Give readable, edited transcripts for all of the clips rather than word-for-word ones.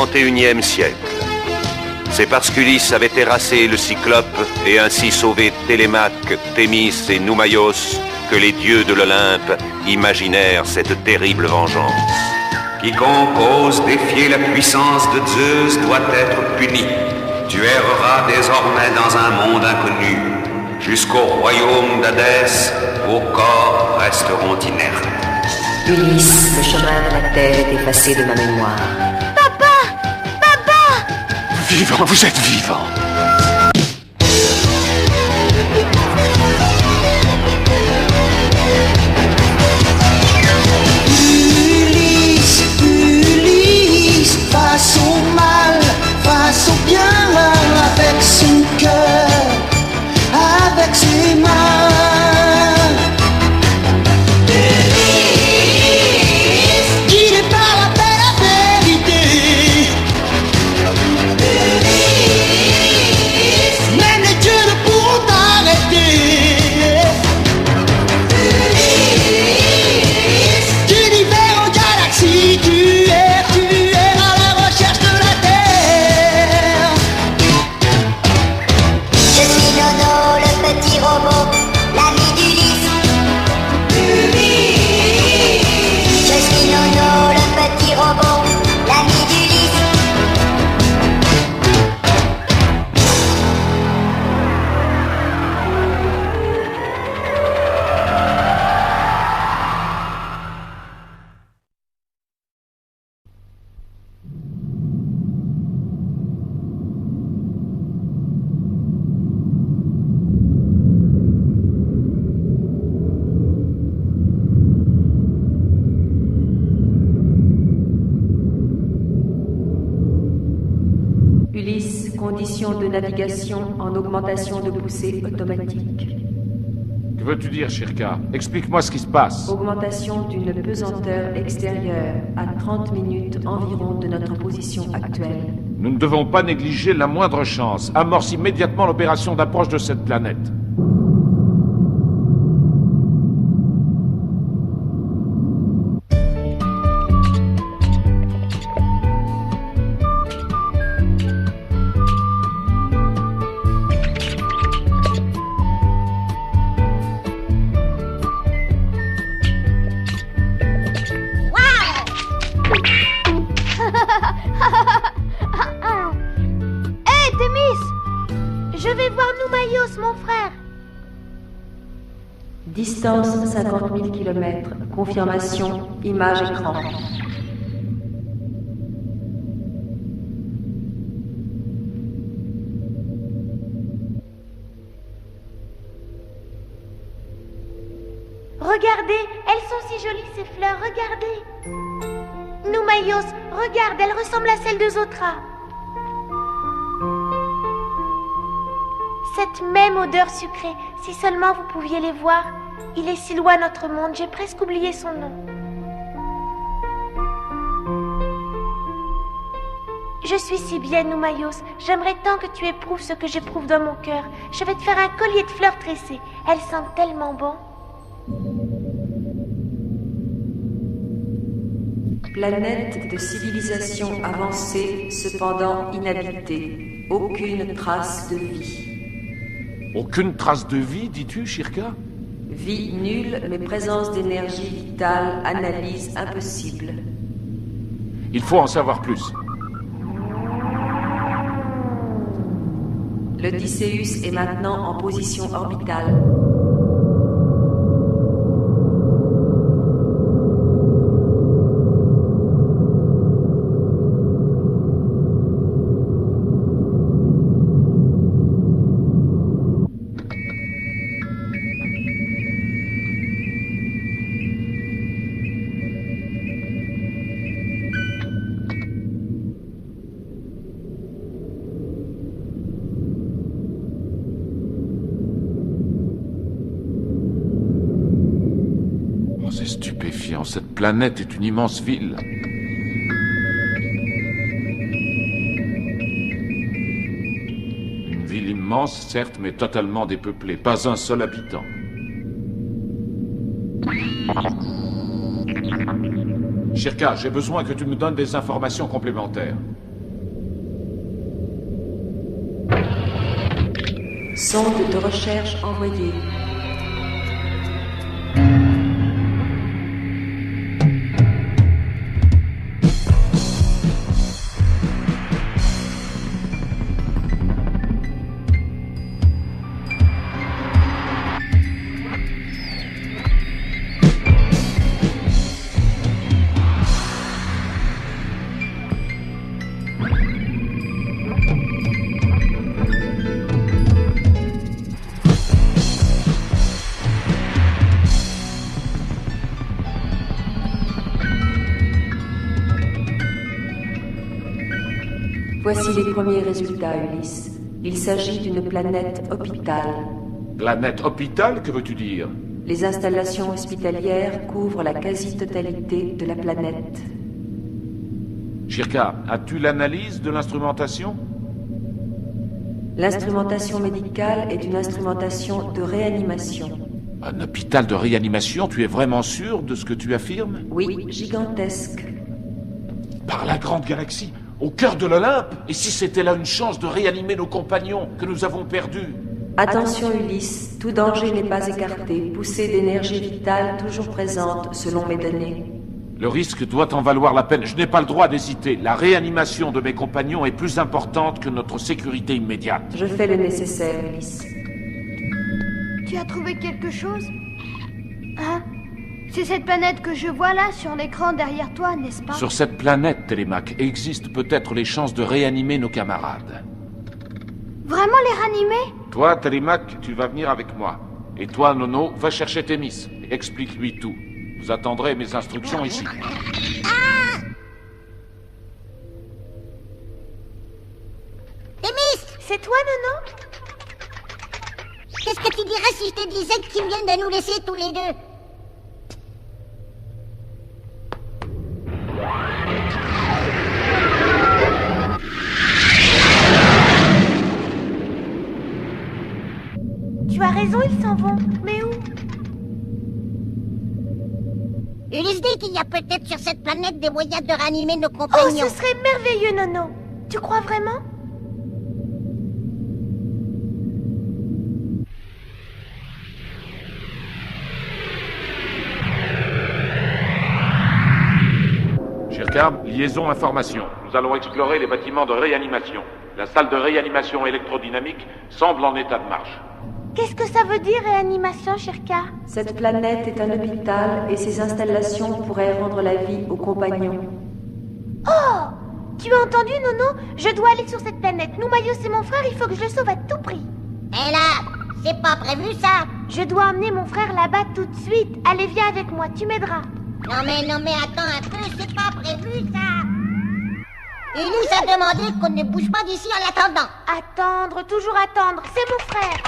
XXIe siècle. C'est parce qu'Ulysse avait terrassé le Cyclope et ainsi sauvé Télémaque, Thémis et Noumaios que les dieux de l'Olympe imaginèrent cette terrible vengeance. Quiconque ose défier la puissance de Zeus doit être puni. Tu erreras désormais dans un monde inconnu. Jusqu'au royaume d'Hadès, vos corps resteront inertes. Ulysse, le chemin de la terre est effacé de ma mémoire. Vivant, vous êtes vivant. Ulysse, Ulysse, face au mal, face au bien, avec son cœur, avec ses mains. Ulysse, conditions de navigation en augmentation de poussée automatique. Que veux-tu dire, Shirka? Explique-moi ce qui se passe. Augmentation d'une pesanteur extérieure à 30 minutes environ de notre position actuelle. Nous ne devons pas négliger la moindre chance. Amorce immédiatement l'opération d'approche de cette planète. Distance 50 000 km. Confirmation, image écran. Regardez, elles sont si jolies ces fleurs, regardez. Noumaios, regarde, elles ressemblent à celles de Zotra. Cette même odeur sucrée, si seulement vous pouviez les voir. Il est si loin notre monde, j'ai presque oublié son nom. Je suis si bien, Noumaios. J'aimerais tant que tu éprouves ce que j'éprouve dans mon cœur. Je vais te faire un collier de fleurs tressées. Elles sentent tellement bon. Planète de civilisation avancée, cependant inhabitée. Aucune trace de vie. Aucune trace de vie, dis-tu, Shirka? Vie nulle, mais présence d'énergie vitale, analyse impossible. Il faut en savoir plus. L'Odysseus est maintenant en position orbitale. C'est stupéfiant, cette planète est une immense ville. Une ville immense, certes, mais totalement dépeuplée, pas un seul habitant. Shirka, j'ai besoin que tu me donnes des informations complémentaires. Sonde de recherche envoyée. Voici les premiers résultats, Ulysse. Il s'agit d'une planète hôpital. Planète hôpital, que veux-tu dire? Les installations hospitalières couvrent la quasi-totalité de la planète. Shirka, as-tu l'analyse de l'instrumentation? L'instrumentation médicale est une instrumentation de réanimation. Un hôpital de réanimation, tu es vraiment sûr de ce que tu affirmes? Oui, gigantesque. Par la grande galaxie, au cœur de l'Olympe? Et si c'était là une chance de réanimer nos compagnons que nous avons perdus? Attention Ulysse, tout danger n'est pas écarté, poussée d'énergie vitale toujours présente selon mes données. Le risque doit en valoir la peine. Je n'ai pas le droit d'hésiter. La réanimation de mes compagnons est plus importante que notre sécurité immédiate. Je fais le nécessaire, Ulysse. Tu as trouvé quelque chose? Hein? C'est cette planète que je vois là, sur l'écran derrière toi, n'est-ce pas? Sur cette planète, Télémaque, existent peut-être les chances de réanimer nos camarades. Vraiment les ranimer? Toi, Télémaque, tu vas venir avec moi. Et toi, Nono, va chercher Thémis. Explique-lui tout. Vous attendrez mes instructions ici. Thémis! C'est toi, Nono? Qu'est-ce que tu dirais si je te disais qu'ils viennent de nous laisser tous les deux? Tu as raison, ils s'en vont. Mais où? Ulysse dit qu'il y a peut-être sur cette planète des moyens de ranimer nos Oh, compagnons. ce serait merveilleux, Nono. Tu crois vraiment? Shirka, liaison information. Nous allons explorer les bâtiments de réanimation. La salle de réanimation électrodynamique semble en état de marche. Qu'est-ce que ça veut dire, réanimation, Shirka? Cette planète est un hôpital et ses installations pourraient rendre la vie aux compagnons. Oh! Tu as entendu, Nono? Je dois aller sur cette planète. Noumayos, c'est mon frère, il faut que je le sauve à tout prix. Et là, c'est pas prévu ça. Je dois emmener mon frère là-bas tout de suite. Allez, viens avec moi, tu m'aideras. Non mais attends un peu, c'est pas prévu ça. Ulysse a demandé qu'on ne bouge pas d'ici en attendant. Attendre, toujours attendre, c'est mon frère.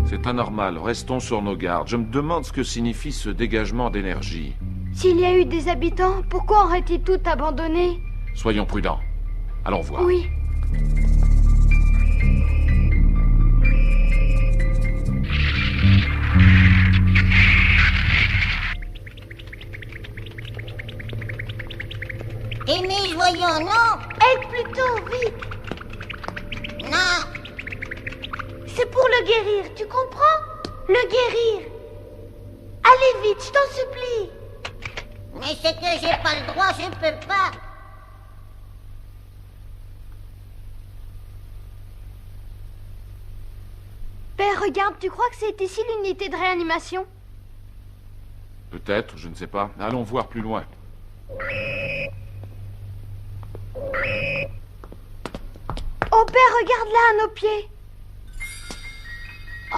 C'est anormal, restons sur nos gardes. Je me demande ce que signifie ce dégagement d'énergie. S'il y a eu des habitants, pourquoi auraient-ils tout abandonné? Soyons prudents. Allons voir. Oui. Thémis, voyons, non? Aide plutôt, vite. Non. C'est pour le guérir, tu comprends? Le guérir. Allez vite, je t'en supplie. Mais c'est que j'ai pas le droit, je peux pas. Père, regarde, tu crois que c'est ici l'unité de réanimation? Peut-être, je ne sais pas. Allons voir plus loin. Oh, Père, regarde là, à nos pieds. Oh.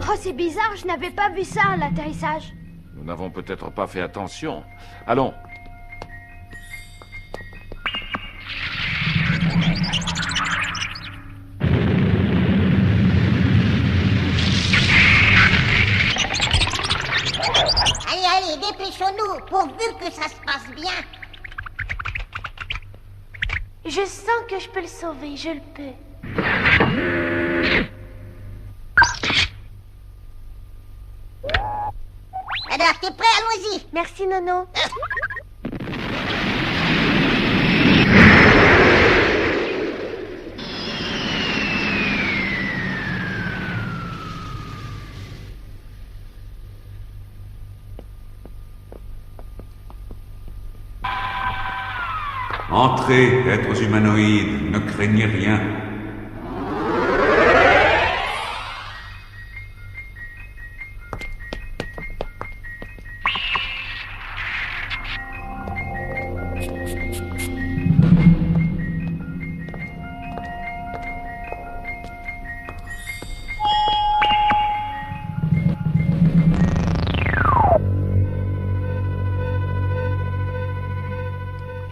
Oh, c'est bizarre, je n'avais pas vu ça à l'atterrissage. Nous n'avons peut-être pas fait attention. Allons. Allez, dépêchons-nous, pourvu que ça se passe bien. Je sens que je peux le sauver, je le peux. Alors, t'es prêt? Allons-y. Merci, Nono. Entrez, êtres humanoïdes, ne craignez rien.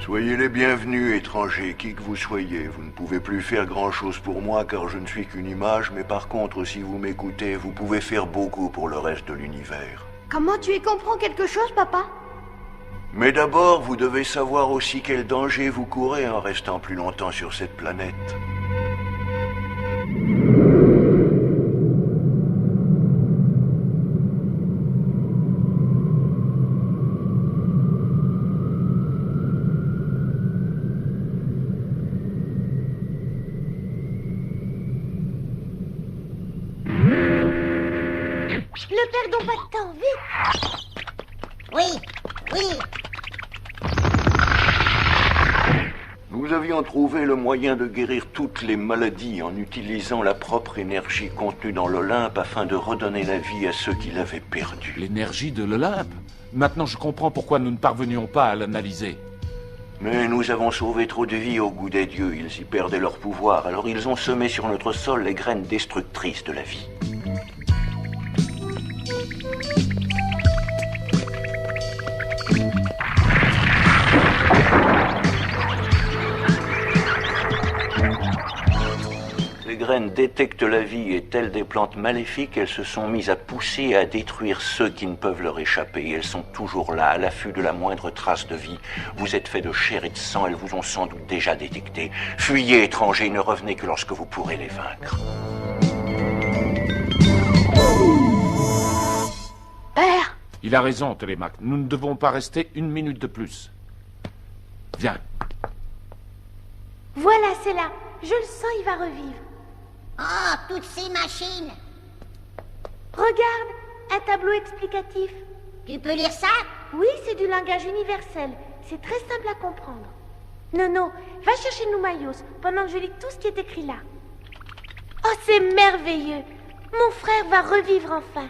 Soyez les bienvenus, étrangers, qui que vous soyez. Vous ne pouvez plus faire grand-chose pour moi, car je ne suis qu'une image, mais par contre, si vous m'écoutez, vous pouvez faire beaucoup pour le reste de l'univers. Comment tu y comprends quelque chose, papa? Mais d'abord, vous devez savoir aussi quel danger vous courez en restant plus longtemps sur cette planète. Ne perdons pas de temps, vite! Oui. Nous avions trouvé le moyen de guérir toutes les maladies en utilisant la propre énergie contenue dans l'Olympe afin de redonner la vie à ceux qui l'avaient perdue. L'énergie de l'Olympe? Maintenant, je comprends pourquoi nous ne parvenions pas à l'analyser. Mais nous avons sauvé trop de vies au goût des dieux. Ils y perdaient leur pouvoir, alors ils ont semé sur notre sol les graines destructrices de la vie. Les graines détectent la vie et telles des plantes maléfiques, elles se sont mises à pousser et à détruire ceux qui ne peuvent leur échapper. Et elles sont toujours là, à l'affût de la moindre trace de vie. Vous êtes fait de chair et de sang, elles vous ont sans doute déjà détecté. Fuyez, étrangers, ne revenez que lorsque vous pourrez les vaincre. Père! Il a raison, Télémaque. Nous ne devons pas rester une minute de plus. Viens. Voilà, c'est là. Je le sens, il va revivre. Oh, toutes ces machines. Regarde, un tableau explicatif. Tu peux lire ça? Oui, c'est du langage universel. C'est très simple à comprendre. Nono, va chercher Noumayos pendant que je lis tout ce qui est écrit là. Oh, c'est merveilleux. Mon frère va revivre enfin.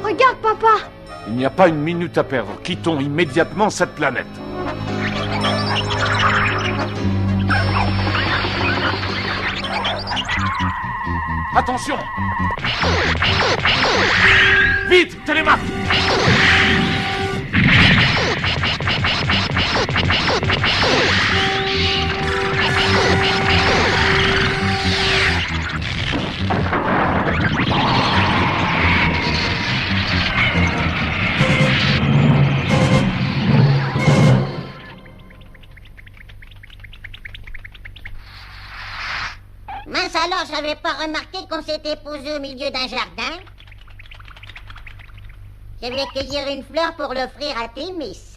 Regarde, papa! Il n'y a pas une minute à perdre. Quittons immédiatement cette planète. Attention! Vite, Télémaque! Mince alors, j'avais pas remarqué qu'on s'était posé au milieu d'un jardin. Je vais cueillir une fleur pour l'offrir à Thémis.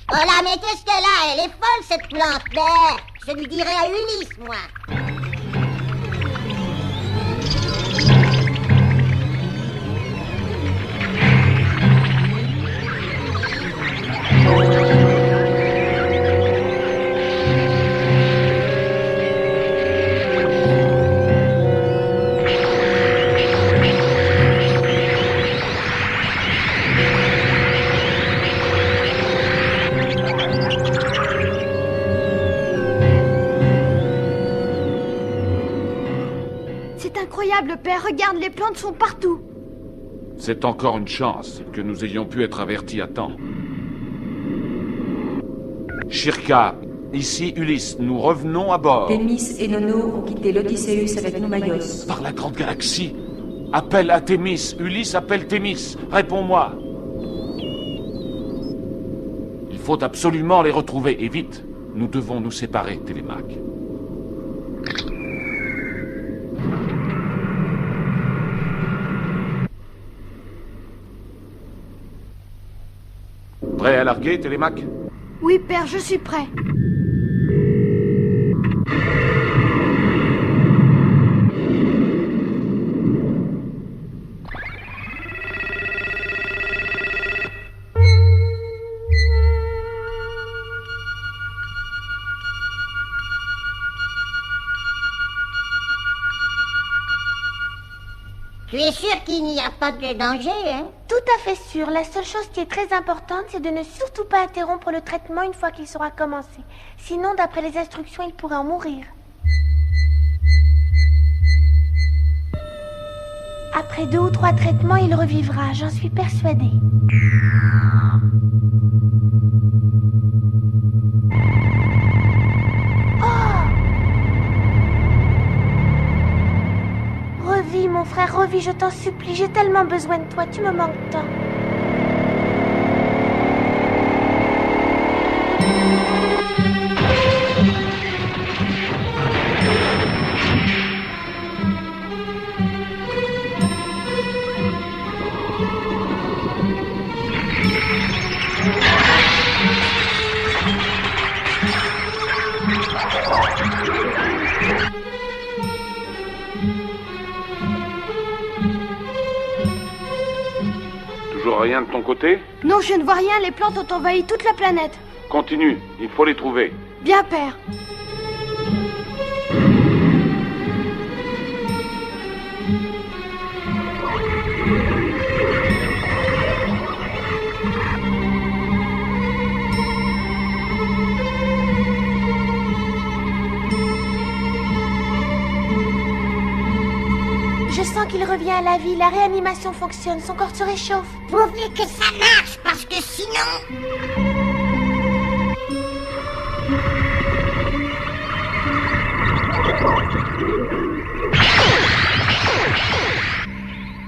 Oh là, mais qu'est-ce qu'elle a? Elle est folle, cette plante-là. Je lui dirai à Ulysse, moi. C'est incroyable, père. Regarde, les plantes sont partout. C'est encore une chance que nous ayons pu être avertis à temps. Shirka, ici Ulysse, nous revenons à bord. Thémis et Nono ont quitté l'Odysseus avec Noumaios. Par la grande galaxie. Appelle à Thémis. Ulysse appelle Thémis. Réponds-moi. Il faut absolument les retrouver, et vite. Nous devons nous séparer, Télémaque. Prêt à larguer, Télémaque? Oui, père, je suis prêt. Tu es sûr qu'il n'y a pas de danger, hein? Tout à fait sûr. La seule chose qui est très importante, c'est de ne surtout pas interrompre le traitement une fois qu'il sera commencé. Sinon, d'après les instructions, il pourrait en mourir. Après 2 ou 3 traitements, il revivra, j'en suis persuadée. Revis, mon frère, revis, je t'en supplie. J'ai tellement besoin de toi, tu me manques tant. Toujours rien de ton côté? Non, je ne vois rien, les plantes ont envahi toute la planète. Continue, il faut les trouver. Bien, père. Je sens qu'il revient à la vie, la réanimation fonctionne, son corps se réchauffe. Pourvu que ça marche, parce que sinon...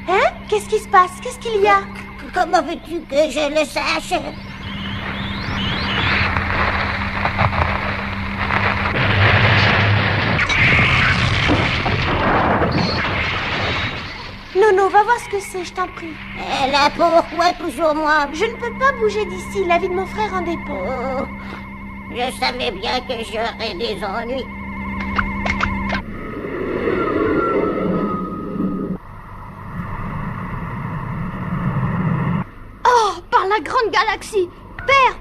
Hein? Qu'est-ce qui se passe? Qu'est-ce qu'il y a? Comment veux-tu que je le sache? Nono, va voir ce que c'est, je t'en prie. Là, pourquoi toujours moi? Je ne peux pas bouger d'ici, la vie de mon frère en dépend. Oh, je savais bien que j'aurais des ennuis. Oh, par la grande galaxie! Père,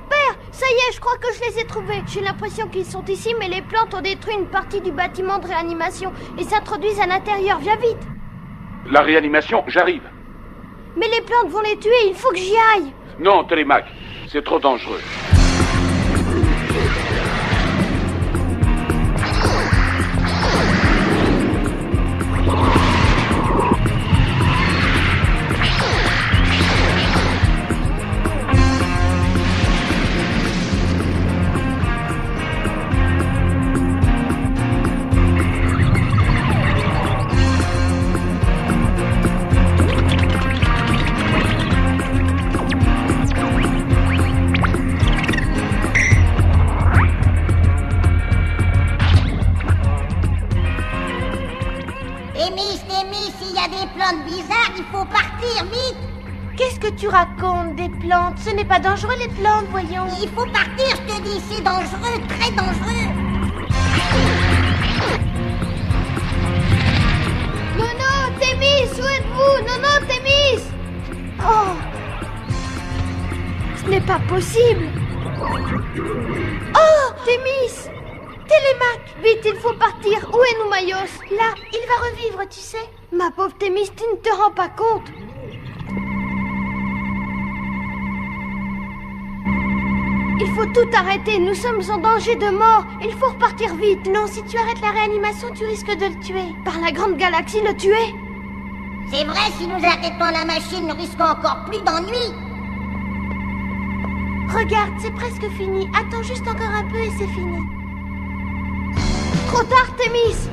ça y est, je crois que je les ai trouvés. J'ai l'impression qu'ils sont ici, mais les plantes ont détruit une partie du bâtiment de réanimation et s'introduisent à l'intérieur. Viens vite! La réanimation, j'arrive. Mais les plantes vont les tuer, il faut que j'y aille. Non, Télémaque, c'est trop dangereux. Bizarre, il faut partir, vite! Qu'est-ce que tu racontes, des plantes? Ce n'est pas dangereux, les plantes, voyons. Il faut partir, je te dis, c'est dangereux, très dangereux. Nono, Thémis, où êtes-vous? Nono, Thémis! Oh! Ce n'est pas possible! Oh! Thémis! Télémaque! Vite, il faut partir. Où est Noumaios? Là, il va revivre, tu sais. Ma pauvre Thémis, tu ne te rends pas compte? Il faut tout arrêter, nous sommes en danger de mort. Il faut repartir vite. Non, si tu arrêtes la réanimation, tu risques de le tuer. Par la grande galaxie, le tuer? C'est vrai, si nous arrêtons la machine, nous risquons encore plus d'ennuis. Regarde, c'est presque fini. Attends juste encore un peu et c'est fini. Trop tard, Thémis.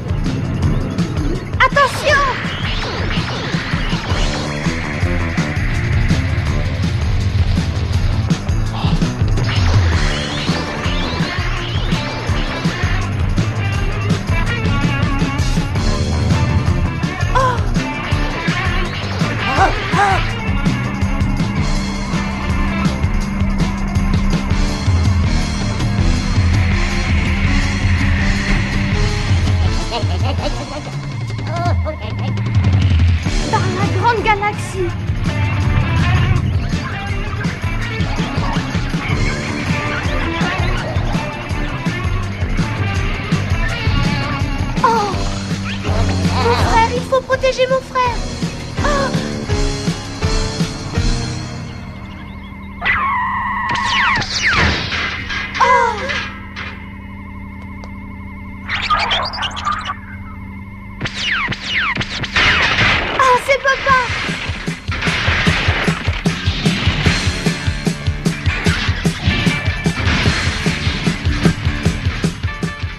Attention! Dans la grande galaxie. Oh! Mon frère, il faut protéger mon frère. Oh!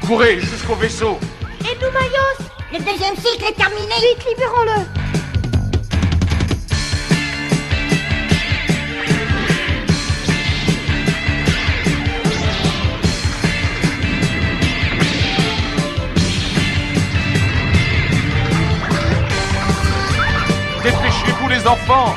Courez jusqu'au vaisseau. Et nous, Mayos? Le deuxième cycle est terminé. Vite, libérons-le. Dépêchez-vous les enfants.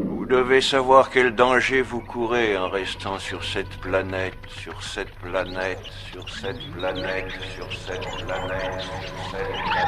Vous devez savoir quel danger vous courez en restant sur cette planète, sur cette planète, sur cette planète, sur cette planète, sur cette planète.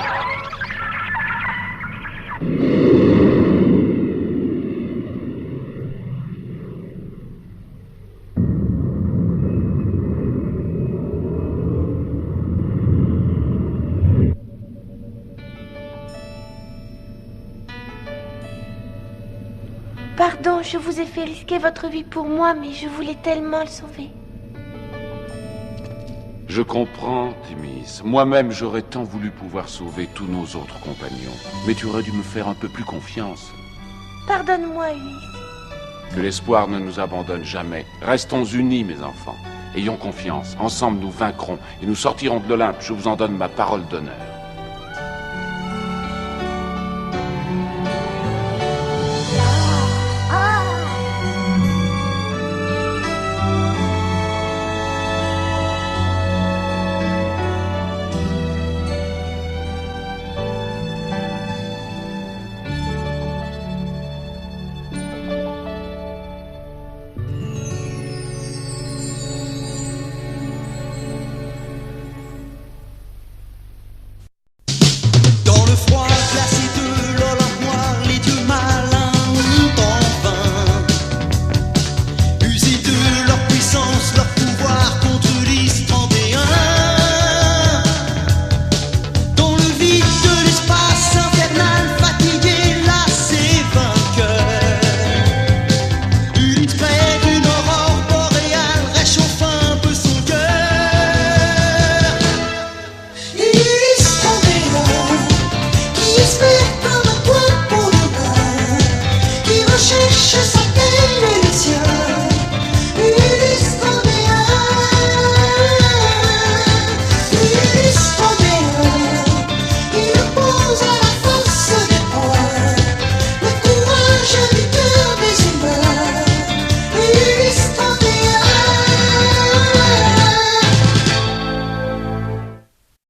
Pardon, je vous ai fait risquer votre vie pour moi, mais je voulais tellement le sauver. Je comprends, Thémis. Moi-même, j'aurais tant voulu pouvoir sauver tous nos autres compagnons. Mais tu aurais dû me faire un peu plus confiance. Pardonne-moi, Ulysse. Que l'espoir ne nous abandonne jamais. Restons unis, mes enfants. Ayons confiance. Ensemble, nous vaincrons et nous sortirons de l'Olympe. Je vous en donne ma parole d'honneur.